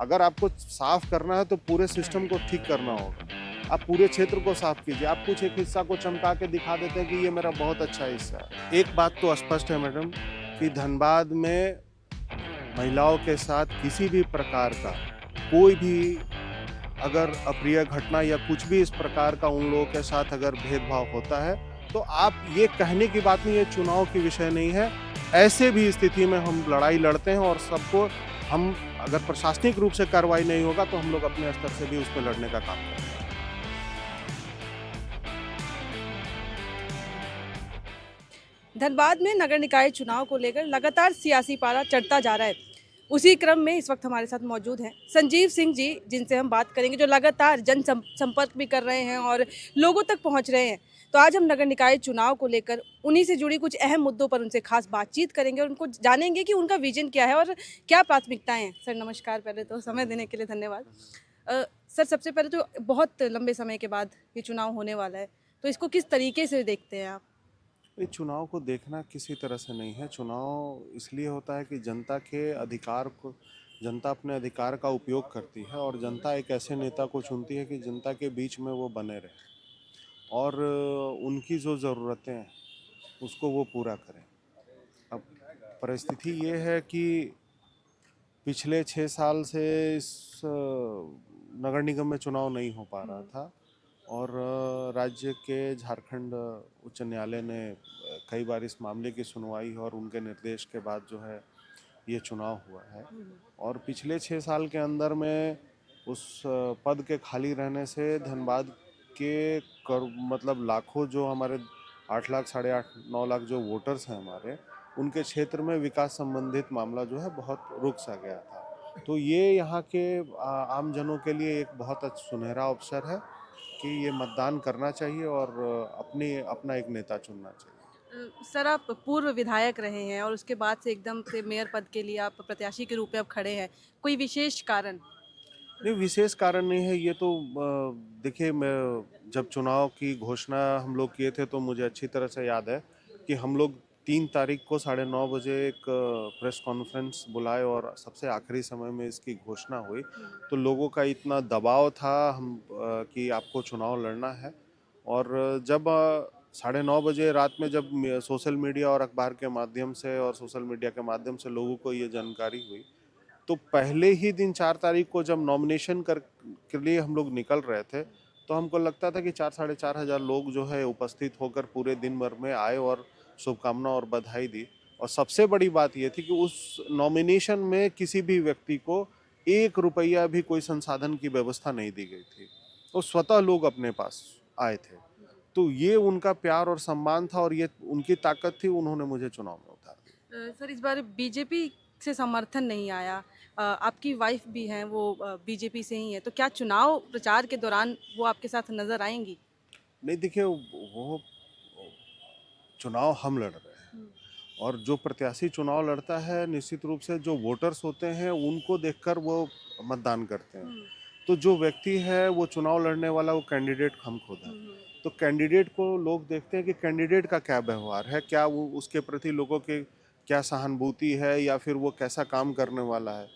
अगर आपको साफ करना है तो पूरे सिस्टम को ठीक करना होगा। आप पूरे क्षेत्र को साफ कीजिए। आप कुछ एक हिस्सा को चमका के दिखा देते हैं कि ये मेरा बहुत अच्छा हिस्सा है। एक बात तो स्पष्ट है मैडम कि धनबाद में महिलाओं के साथ किसी भी प्रकार का कोई भी अगर अप्रिय घटना या कुछ भी इस प्रकार का उन लोगों के साथ अगर भेदभाव होता है तो आप ये कहने की बात नहीं, ये चुनाव की विषय नहीं है। ऐसे भी स्थिति में हम लड़ाई लड़ते हैं और सबको हम अगर प्रशासनिक रूप से कार्रवाई नहीं होगा तो हम लोग अपने स्तर से भी उस पर लड़ने का काम करेंगे। धनबाद में नगर निकाय चुनाव को लेकर लगातार सियासी पारा चढ़ता जा रहा है। उसी क्रम में इस वक्त हमारे साथ मौजूद हैं संजीव सिंह जी, जिनसे हम बात करेंगे, जो लगातार जन संपर्क भी कर रहे हैं और लोगों तक पहुंच रहे हैं। तो आज हम नगर निकाय चुनाव को लेकर उन्हीं से जुड़ी कुछ अहम मुद्दों पर उनसे खास बातचीत करेंगे और उनको जानेंगे कि उनका विजन क्या है और क्या प्राथमिकताएं हैं। सर नमस्कार, पहले तो समय देने के लिए धन्यवाद। सर सबसे पहले तो बहुत लंबे समय के बाद ये चुनाव होने वाला है, तो इसको किस तरीके से देखते हैं आप? ये चुनाव को देखना किसी तरह से नहीं है। चुनाव इसलिए होता है कि जनता के अधिकार को, जनता अपने अधिकार का उपयोग करती है और जनता एक ऐसे नेता को चुनती है कि जनता के बीच में वो बने रहे और उनकी जो ज़रूरतें हैं उसको वो पूरा करें। अब परिस्थिति ये है कि पिछले 6 साल से इस नगर निगम में चुनाव नहीं हो पा रहा था और राज्य के झारखंड उच्च न्यायालय ने कई बार इस मामले की सुनवाई और उनके निर्देश के बाद जो है ये चुनाव हुआ है। और पिछले 6 साल के अंदर में उस पद के खाली रहने से धनबाद के मतलब लाखों जो हमारे 8 लाख 8.5 9 लाख जो वोटर्स हैं हमारे, उनके क्षेत्र में विकास संबंधित मामला जो है बहुत रुक सा गया था। तो ये यहाँ के आम जनों के लिए एक बहुत अच्छा सुनहरा अवसर है कि ये मतदान करना चाहिए और अपना एक नेता चुनना चाहिए। सर आप पूर्व विधायक रहे हैं और उसके बाद से एकदम से मेयर पद के लिए आप प्रत्याशी के रूप में अब खड़े हैं, कोई विशेष कारण? नहीं, विशेष कारण नहीं है ये तो। देखिए, मैं जब चुनाव की घोषणा हम लोग किए थे तो मुझे अच्छी तरह से याद है कि हम लोग 3 तारीख को 9:30 बजे एक प्रेस कॉन्फ्रेंस बुलाए और सबसे आखिरी समय में इसकी घोषणा हुई। तो लोगों का इतना दबाव था कि आपको चुनाव लड़ना है। और जब 9:30 बजे रात में जब सोशल मीडिया और अखबार के माध्यम से और सोशल मीडिया के माध्यम से लोगों को ये जानकारी हुई तो पहले ही दिन 4 तारीख को जब नॉमिनेशन कर के लिए हम लोग निकल रहे थे तो हमको लगता था कि 4-4.5 हज़ार लोग जो है उपस्थित होकर पूरे दिन भर में आए और शुभकामना और बधाई दी। और सबसे बड़ी बात ये थी कि उस नॉमिनेशन में किसी भी व्यक्ति को 1 रुपया भी कोई संसाधन की व्यवस्था नहीं दी गई थी। तो स्वतः लोग अपने पास आए थे। तो ये उनका प्यार और सम्मान था और ये उनकी ताकत थी, उन्होंने मुझे चुनाव में उतार दिया। सर इस बार बीजेपी से समर्थन नहीं आया। आपकी वाइफ भी हैं, वो बीजेपी से ही है, तो क्या चुनाव प्रचार के दौरान वो आपके साथ नजर आएंगी? नहीं, देखिए, वो चुनाव हम लड़ रहे हैं और जो प्रत्याशी चुनाव लड़ता है निश्चित रूप से जो वोटर्स होते हैं उनको देखकर वो मतदान करते हैं। तो जो व्यक्ति है वो चुनाव लड़ने वाला, वो कैंडिडेट हम खुद हैं। तो कैंडिडेट को लोग देखते हैं कि कैंडिडेट का क्या व्यवहार है, क्या वो उसके प्रति लोगों के क्या सहानुभूति है या फिर वो कैसा काम करने वाला है।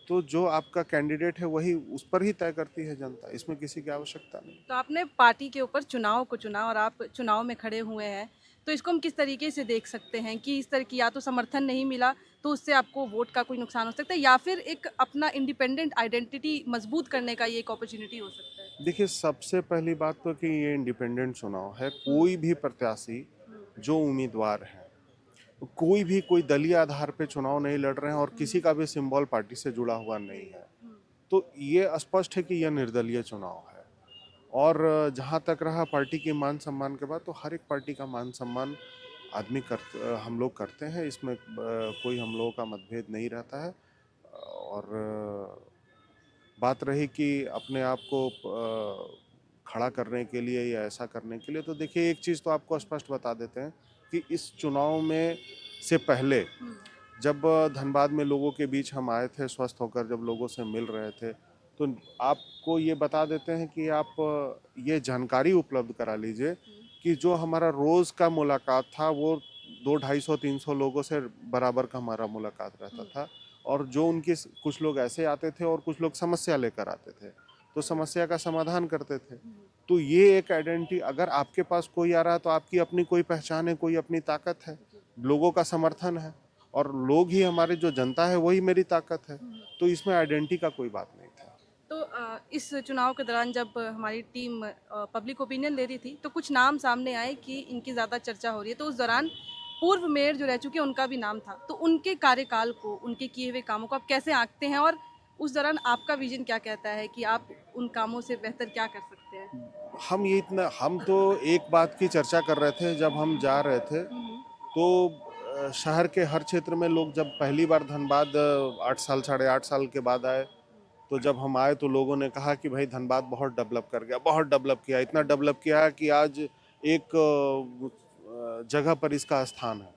तो जो आपका कैंडिडेट है वही उस पर ही तय करती है जनता, इसमें किसी की आवश्यकता नहीं। तो आपने पार्टी के ऊपर चुनाव को चुना और आप चुनाव में खड़े हुए हैं, तो इसको हम किस तरीके से देख सकते हैं कि इस तरह की या तो समर्थन नहीं मिला तो उससे आपको वोट का कोई नुकसान हो सकता है, या फिर एक अपना इंडिपेंडेंट आइडेंटिटी मजबूत करने का ये एक अपॉर्चुनिटी हो सकता है? देखिए, सबसे पहली बात तो कि ये इंडिपेंडेंट चुनाव है। कोई भी प्रत्याशी जो उम्मीदवार है, कोई भी कोई दलीय आधार पे चुनाव नहीं लड़ रहे हैं और किसी का भी सिंबल पार्टी से जुड़ा हुआ नहीं है। तो ये स्पष्ट है कि यह निर्दलीय चुनाव है। और जहाँ तक रहा पार्टी के मान सम्मान के बाद, तो हर एक पार्टी का मान सम्मान हम लोग करते हैं। इसमें कोई हम लोगों का मतभेद नहीं रहता है। और बात रही कि अपने आप को खड़ा करने के लिए या ऐसा करने के लिए, तो देखिए, एक चीज़ तो आपको स्पष्ट बता देते हैं कि इस चुनाव में से पहले जब धनबाद में लोगों के बीच हम आए थे, स्वस्थ होकर जब लोगों से मिल रहे थे, तो आपको ये बता देते हैं कि आप ये जानकारी उपलब्ध करा लीजिए कि जो हमारा रोज़ का मुलाकात था वो 200, 250, 300 लोगों से बराबर का हमारा मुलाकात रहता था। और जो उनके कुछ लोग ऐसे आते थे और कुछ लोग समस्या लेकर आते थे, तो समस्या का समाधान करते थे। तो ये एक आइडेंटिटी, अगर आपके पास कोई आ रहा है तो आपकी अपनी कोई पहचान है, कोई अपनी ताकत है, लोगों का समर्थन है, और लोग ही हमारे, जो जनता है वही मेरी ताकत है। तो इसमें आइडेंटिटी का कोई बात नहीं था। तो इस चुनाव के दौरान जब हमारी टीम पब्लिक ओपिनियन ले रही थी तो कुछ नाम सामने आए कि इनकी ज़्यादा चर्चा हो रही है, तो उस दौरान पूर्व मेयर जो रह चुके हैं उनका भी नाम था, तो उनके कार्यकाल को, उनके किए हुए कामों को आप कैसे आंकते हैं, और उस दौरान आपका विजन क्या कहता है कि आप उन कामों से बेहतर क्या कर सकते हैं? हम तो एक बात की चर्चा कर रहे थे जब हम जा रहे थे, तो शहर के हर क्षेत्र में लोग जब पहली बार धनबाद 8 साल, साढ़े 8 साल के बाद आए, तो जब हम आए तो लोगों ने कहा कि भाई धनबाद बहुत डेवलप कर गया, बहुत डेवलप किया, इतना डेवलप किया है कि आज एक जगह पर इसका स्थान है।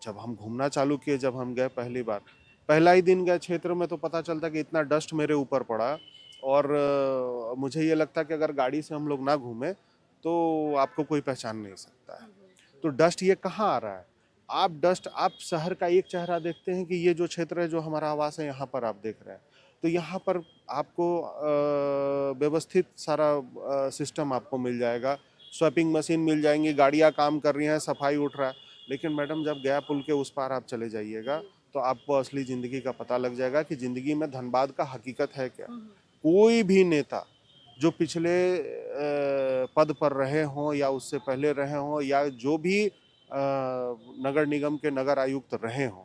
जब हम घूमना चालू किए, जब हम गए पहली बार, पहला ही दिन गए क्षेत्र में, तो पता चलता कि इतना डस्ट मेरे ऊपर पड़ा, और मुझे ये लगता कि अगर गाड़ी से हम लोग ना घूमे तो आपको कोई पहचान नहीं सकता है। तो डस्ट ये कहाँ आ रहा है? आप शहर का एक चेहरा देखते हैं कि ये जो क्षेत्र है, जो हमारा आवास है, यहाँ पर आप देख रहे हैं, तो यहाँ पर आपको व्यवस्थित सारा सिस्टम आपको मिल जाएगा, स्वैपिंग मशीन मिल जाएंगी, गाड़ियाँ काम कर रही हैं, सफाई उठ रहा है। लेकिन मैडम, जब गया पुल के उस पार आप चले जाइएगा तो आपको असली ज़िंदगी का पता लग जाएगा कि ज़िंदगी में धनबाद का हकीकत है क्या। कोई भी नेता जो पिछले पद पर रहे हों या उससे पहले रहे हों, या जो भी नगर निगम के नगर आयुक्त रहे हों,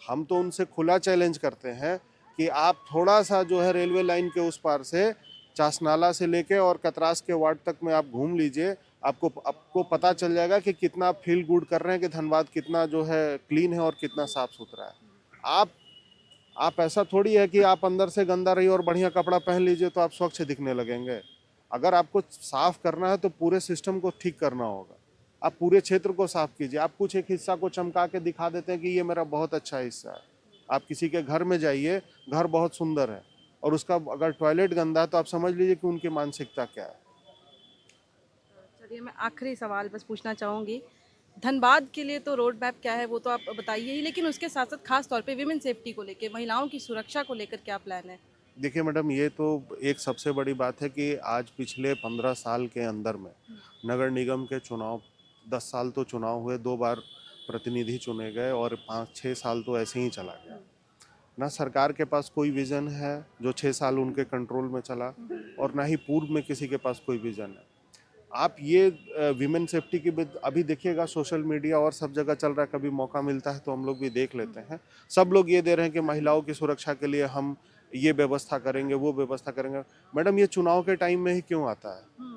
हम तो उनसे खुला चैलेंज करते हैं कि आप थोड़ा सा जो है रेलवे लाइन के उस पार से, चासनाला से लेके और कतरास के वार्ड तक में आप घूम लीजिए, आपको पता चल जाएगा कि कितना फील गुड कर रहे हैं कि धनबाद कितना जो है क्लीन है और कितना साफ सुथरा है। आप ऐसा थोड़ी है कि आप अंदर से गंदा रही और बढ़िया कपड़ा पहन लीजिए तो आप स्वच्छ दिखने लगेंगे। अगर आपको साफ करना है तो पूरे सिस्टम को ठीक करना होगा। आप पूरे क्षेत्र को साफ कीजिए। आप कुछ एक हिस्सा को चमका के दिखा देते हैं कि ये मेरा बहुत अच्छा हिस्सा है। आप किसी के घर में जाइए, घर बहुत सुंदर है, और उसका अगर टॉयलेट गंदा है तो आप समझ लीजिए कि उनकी मानसिकता क्या है। चलिए, मैं आखिरी सवाल बस पूछना चाहूँगी, धनबाद के लिए तो रोड मैप क्या है वो तो आप बताइए ही, लेकिन उसके साथ साथ खास तौर पे विमेन सेफ्टी को लेके, महिलाओं की सुरक्षा को लेकर क्या प्लान है? देखिए मैडम, ये तो एक सबसे बड़ी बात है कि आज पिछले 15 साल के अंदर में नगर निगम के चुनाव, 10 साल तो चुनाव हुए, 2 बार प्रतिनिधि चुने गए, और 5-6 साल तो ऐसे ही चला गया ना। सरकार के पास कोई विज़न है जो 6 साल उनके कंट्रोल में चला, और ना ही पूर्व में किसी के पास कोई विज़न है। आप ये विमेन सेफ्टी की अभी देखिएगा, सोशल मीडिया और सब जगह चल रहा है, कभी मौका मिलता है तो हम लोग भी देख लेते हैं। सब लोग ये दे रहे हैं कि महिलाओं की सुरक्षा के लिए हम ये व्यवस्था करेंगे, वो व्यवस्था करेंगे। मैडम, ये चुनाव के टाइम में ही क्यों आता है?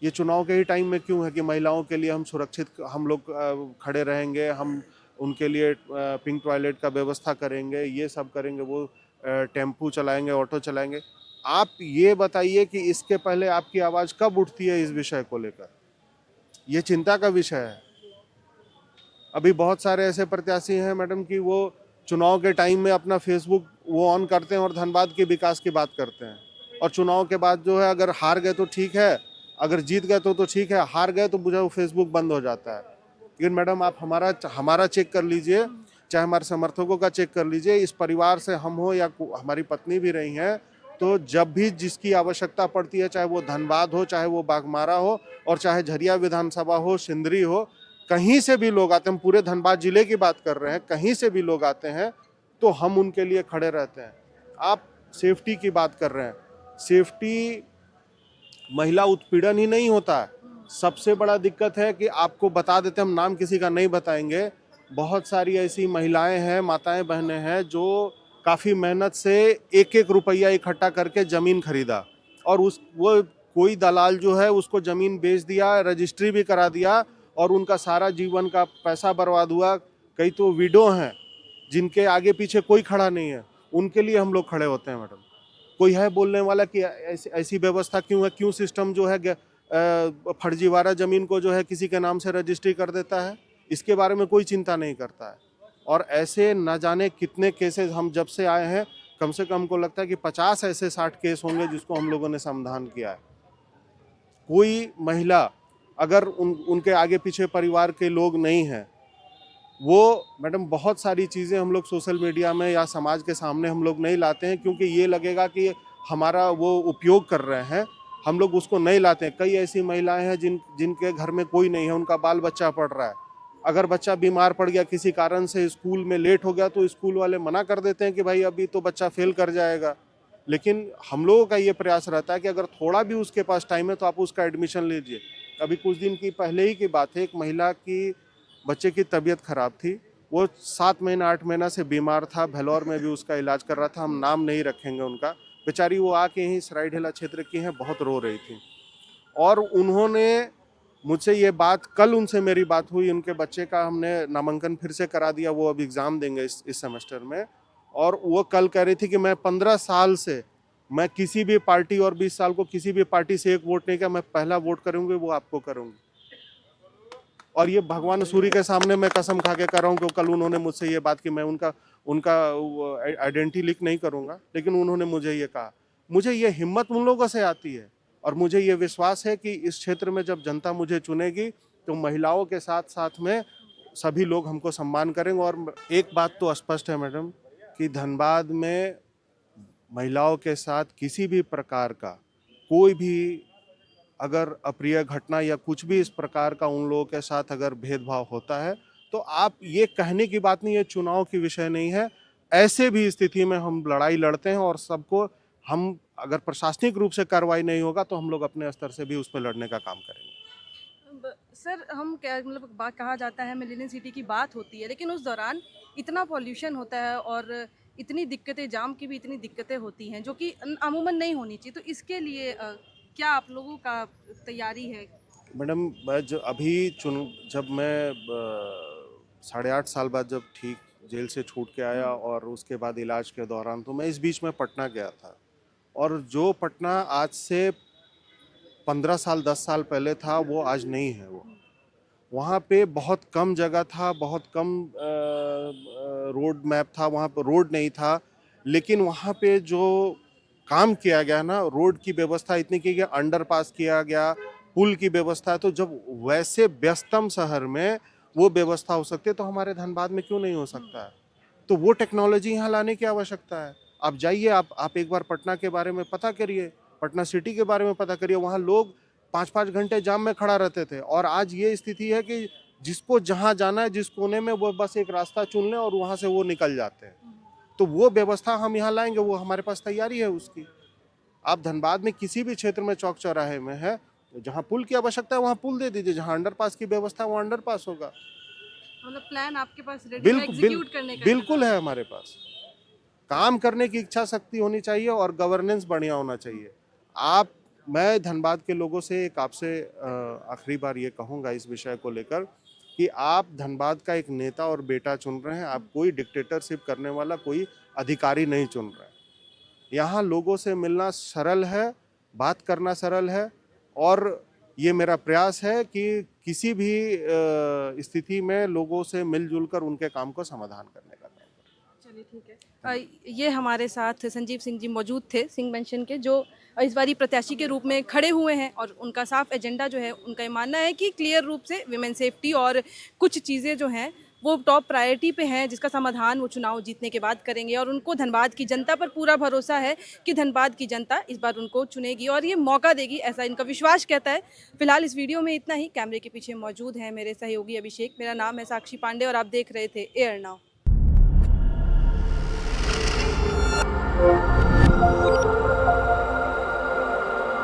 ये चुनाव के ही टाइम में क्यों है कि महिलाओं के लिए हम सुरक्षित, हम लोग खड़े रहेंगे, हम उनके लिए पिंक टॉयलेट का व्यवस्था करेंगे, ये सब करेंगे, वो टेम्पू चलाएंगे, ऑटो चलाएंगे। आप ये बताइए कि इसके पहले आपकी आवाज़ कब उठती है इस विषय को लेकर? ये चिंता का विषय है। अभी बहुत सारे ऐसे प्रत्याशी हैं मैडम कि वो चुनाव के टाइम में अपना फेसबुक वो ऑन करते हैं और धनबाद के विकास की बात करते हैं, और चुनाव के बाद जो है, अगर हार गए तो ठीक है, अगर जीत गए तो ठीक है, हार गए तो मुझे वो फेसबुक बंद हो जाता है। लेकिन मैडम, आप हमारा चेक कर लीजिए, चाहे हमारे समर्थकों का चेक कर लीजिए। इस परिवार से हम हो या हमारी पत्नी भी रही हैं, तो जब भी जिसकी आवश्यकता पड़ती है, चाहे वो धनबाद हो, चाहे वो बाघमारा हो, और चाहे झरिया विधानसभा हो, सिंदरी हो, कहीं से भी लोग आते हैं, हम पूरे धनबाद जिले की बात कर रहे हैं, कहीं से भी लोग आते हैं तो हम उनके लिए खड़े रहते हैं। आप सेफ्टी की बात कर रहे हैं, सेफ्टी, महिला उत्पीड़न ही नहीं होता है। सबसे बड़ा दिक्कत है कि आपको बता देते, हम नाम किसी का नहीं बताएंगे, बहुत सारी ऐसी महिलाएं हैं, माताएं बहनें हैं, जो काफ़ी मेहनत से एक एक रुपया इकट्ठा करके ज़मीन खरीदा, और वो कोई दलाल जो है उसको ज़मीन बेच दिया, रजिस्ट्री भी करा दिया, और उनका सारा जीवन का पैसा बर्बाद हुआ। कई तो विडो हैं जिनके आगे पीछे कोई खड़ा नहीं है, उनके लिए हम लोग खड़े होते हैं मैडम। कोई है बोलने वाला कि ऐसी व्यवस्था क्यों है, क्यों सिस्टम जो है फर्जीवाड़ा ज़मीन को जो है किसी के नाम से रजिस्ट्री कर देता है, इसके बारे में कोई चिंता नहीं करता है। और ऐसे न जाने कितने केसेस हम जब से आए हैं, कम से कम हमको लगता है कि 50 ऐसे 60 केस होंगे जिसको हम लोगों ने समाधान किया है। कोई महिला, अगर उनके आगे पीछे परिवार के लोग नहीं हैं, वो मैडम बहुत सारी चीज़ें हम लोग सोशल मीडिया में या समाज के सामने हम लोग नहीं लाते हैं, क्योंकि ये लगेगा कि हमारा वो उपयोग कर रहे हैं, हम लोग उसको नहीं लाते हैं। कई ऐसी महिलाएं हैं जिनके घर में कोई नहीं है, उनका बाल बच्चा पढ़ रहा है। अगर बच्चा बीमार पड़ गया, किसी कारण से स्कूल में लेट हो गया, तो स्कूल वाले मना कर देते हैं कि भाई अभी तो बच्चा फेल कर जाएगा। लेकिन हम लोगों का ये प्रयास रहता है कि अगर थोड़ा भी उसके पास टाइम है तो आप उसका एडमिशन लीजिए। अभी कुछ दिन की पहले ही की बात है, एक महिला की बच्चे की तबीयत खराब थी, वो 7 महीना 8 महीना से बीमार था, भेलौर में भी उसका इलाज कर रहा था, हम नाम नहीं रखेंगे उनका। बेचारी वो आके यहीं सरायढेला क्षेत्र की हैं, बहुत रो रही थी। और उन्होंने मुझसे ये बात, कल उनसे मेरी बात हुई, उनके बच्चे का हमने नामांकन फिर से करा दिया, वो अब एग्ज़ाम देंगे इस सेमेस्टर में। और वो कल कह रही थी कि मैं 15 साल से मैं किसी भी पार्टी, और 20 साल को किसी भी पार्टी से एक वोट नहीं किया, मैं पहला वोट करूँगी वो आपको करूँगी। और ये भगवान सूर्य के सामने मैं कसम खा के कर रहा हूँ कि कल उन्होंने मुझसे ये बात की, मैं उनका आइडेंटिटी लीक नहीं करूँगा, लेकिन उन्होंने मुझे ये कहा। मुझे ये हिम्मत उन लोगों से आती है, और मुझे ये विश्वास है कि इस क्षेत्र में जब जनता मुझे चुनेगी तो महिलाओं के साथ साथ में सभी लोग हमको सम्मान करेंगे। और एक बात तो स्पष्ट है मैडम कि धनबाद में महिलाओं के साथ किसी भी प्रकार का कोई भी अगर अप्रिय घटना या कुछ भी इस प्रकार का उन लोगों के साथ अगर भेदभाव होता है, तो आप ये कहने की बात नहीं, ये चुनाव की विषय नहीं है। ऐसे भी स्थिति में हम लड़ाई लड़ते हैं, और सबको हम, अगर प्रशासनिक रूप से कार्रवाई नहीं होगा तो हम लोग अपने स्तर से भी उस पर लड़ने का काम करेंगे। सर, हम क्या मतलब बात, कहा जाता है मिलेनियम सिटी की बात होती है, लेकिन उस दौरान इतना पॉल्यूशन होता है और इतनी दिक्कतें, जाम की भी इतनी दिक्कतें होती हैं जो कि अमूमन नहीं होनी चाहिए। तो इसके लिए क्या आप लोगों का तैयारी है? मैडम जब मैं 8.5 साल बाद जब ठीक जेल से छूट के आया, और उसके बाद इलाज के दौरान, तो मैं इस बीच में पटना गया था। और जो पटना आज से 15 साल 10 साल पहले था, वो आज नहीं है। वो वहाँ पे बहुत कम जगह था, बहुत कम रोड मैप था, वहाँ पर रोड नहीं था। लेकिन वहाँ पे जो काम किया गया ना, रोड की व्यवस्था इतनी की गई, अंडरपास किया गया, पुल की व्यवस्था है। तो जब वैसे व्यस्तम शहर में वो व्यवस्था हो सकती है, तो हमारे धनबाद में क्यों नहीं हो सकता है? तो वो टेक्नोलॉजी यहाँ लाने की आवश्यकता है। आप जाइए, आप एक बार पटना के बारे में पता करिए, पटना सिटी के बारे में पता करिए। वहाँ लोग 5-5 घंटे जाम में खड़ा रहते थे, और आज ये स्थिति है कि जिसको जहाँ जाना है, जिस कोने में, वो बस एक रास्ता चुन लें और वहाँ से वो निकल जाते हैं। तो वो व्यवस्था हम यहाँ लाएंगे, वो हमारे पास तैयारी है उसकी। आप धनबाद में किसी भी क्षेत्र में, चौक चौराहे में है, जहाँ पुल की आवश्यकता है वहाँ पुल दे दीजिए, जहाँ अंडरपास की व्यवस्था है वहाँ अंडरपास होगा। मतलब प्लान आपके पास रेडी है एग्जीक्यूट करने का? बिल्कुल है हमारे पास। काम करने की इच्छा शक्ति होनी चाहिए और गवर्नेंस बढ़िया होना चाहिए। मैं धनबाद के लोगों से एक आपसे आखिरी बार ये कहूँगा इस विषय को लेकर कि आप धनबाद का एक नेता और बेटा चुन रहे हैं। आप कोई डिक्टेटरशिप करने वाला कोई अधिकारी नहीं चुन रहे हैं। यहाँ लोगों से मिलना सरल है, बात करना सरल है, और ये मेरा प्रयास है कि किसी भी स्थिति में लोगों से मिलजुल कर उनके काम को समाधान करने का काम करें। चलिए ठीक है। ये हमारे साथ संजीव सिंह जी मौजूद थे, सिंह मेंशन के, जो इस बारी प्रत्याशी के रूप में खड़े हुए हैं, और उनका साफ एजेंडा जो है, उनका ये मानना है कि क्लियर रूप से विमेन सेफ्टी और कुछ चीज़ें जो हैं वो टॉप प्रायोरिटी पे हैं, जिसका समाधान वो चुनाव जीतने के बाद करेंगे। और उनको धनबाद की जनता पर पूरा भरोसा है कि धनबाद की जनता इस बार उनको चुनेगी और ये मौका देगी, ऐसा इनका विश्वास कहता है। फिलहाल इस वीडियो में इतना ही। कैमरे के पीछे मौजूद हैं मेरे सहयोगी अभिषेक, मेरा नाम है साक्षी पांडे, और आप देख रहे थे एयर नाउ।